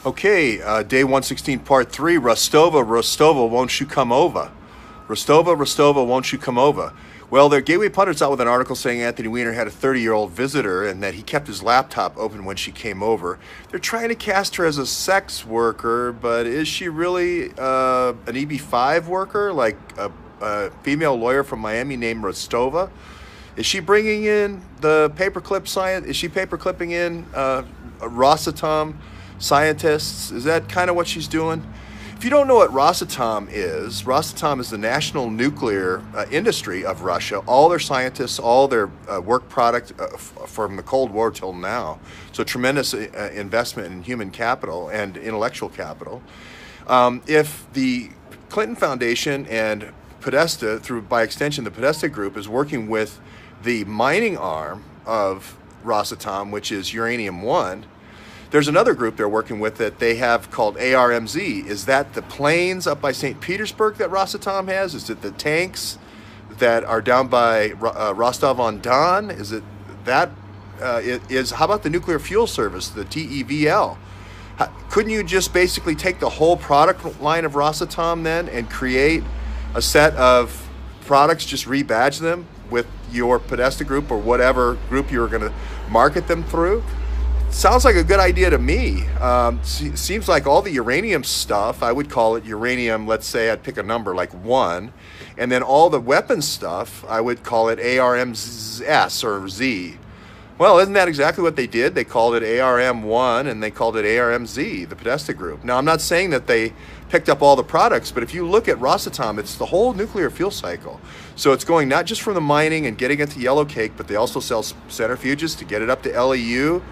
Okay, day 116, part 3, Rostova, Rostova, won't you come over? Rostova, Rostova, won't you come over? Well, the Gateway Pundit's out with an article saying Anthony Weiner had a 30-year-old visitor and that he kept his laptop open when she came over. They're trying to cast her as a sex worker, but is she really an EB-5 worker, like a female lawyer from Miami named Rostova? Is she bringing in the paperclip science? Is she paperclipping in Rosatom scientists? Is that kind of what she's doing? If you don't know what Rosatom is the national nuclear industry of Russia. All their scientists, all their work product from the Cold War till now. So tremendous investment in human capital and intellectual capital. If the Clinton Foundation and Podesta, by extension the Podesta Group, is working with the mining arm of Rosatom, which is Uranium-1, there's another group they're working with that they have called ARMZ. Is that the planes up by St. Petersburg that Rosatom has? Is it the tanks that are down by Rostov-on-Don? Is it that? How about the Nuclear Fuel Service, the TEVL? Couldn't you just basically take the whole product line of Rosatom then and create a set of products, just rebadge them with your Podesta group or whatever group you were going to market them through? Sounds like a good idea to me. Seems like all the uranium stuff, I would call it uranium, let's say I'd pick a number like 1, and then all the weapons stuff, I would call it ARMS or Z. Well, isn't that exactly what they did? They called it ARM-1 and they called it ARMZ, the Podesta Group. Now, I'm not saying that they picked up all the products, but if you look at Rosatom, it's the whole nuclear fuel cycle. So it's going not just from the mining and getting it to yellow cake, but they also sell centrifuges to get it up to LEU.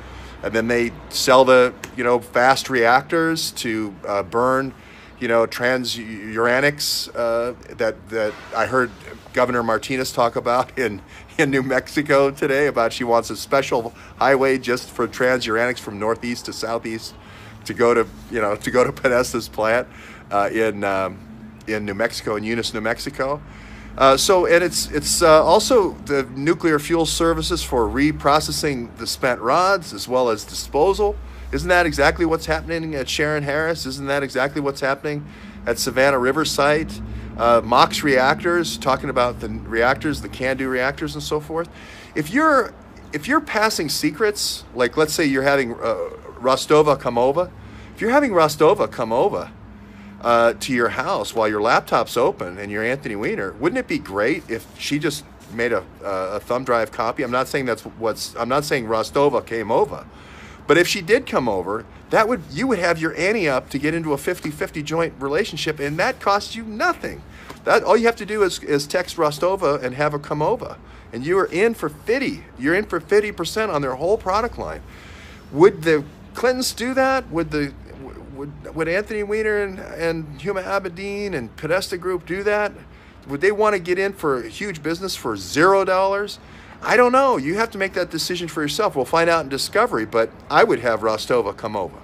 And then they sell the, fast reactors to burn, transuranics that I heard Governor Martinez talk about in New Mexico today, about she wants a special highway just for transuranics from northeast to southeast to go to Podesta's plant in New Mexico, in Eunice, New Mexico. And it's also the nuclear fuel services for reprocessing the spent rods as well as disposal. Isn't that exactly what's happening at Sharon Harris? Isn't that exactly what's happening at Savannah River site? MOX reactors, talking about the reactors, the CANDU reactors and so forth. If you're passing secrets, like let's say you're having Rostova come over, if you're having Rostova come over to your house while your laptop's open and you're Anthony Weiner, wouldn't it be great if she just made a Thumbdrive copy? I'm not saying I'm not saying Rostova came over, but if she did come over, you would have your ante up to get into a 50-50 joint relationship, and that costs you nothing. All you have to do is text Rostova and have her come over, and you are in for 50. You're in for 50% on their whole product line. Would the Clintons do that? Would Anthony Weiner and Huma Abedin and Podesta Group do that? Would they want to get in for a huge business for $0? I don't know. You have to make that decision for yourself. We'll find out in Discovery, but I would have Rostova come over.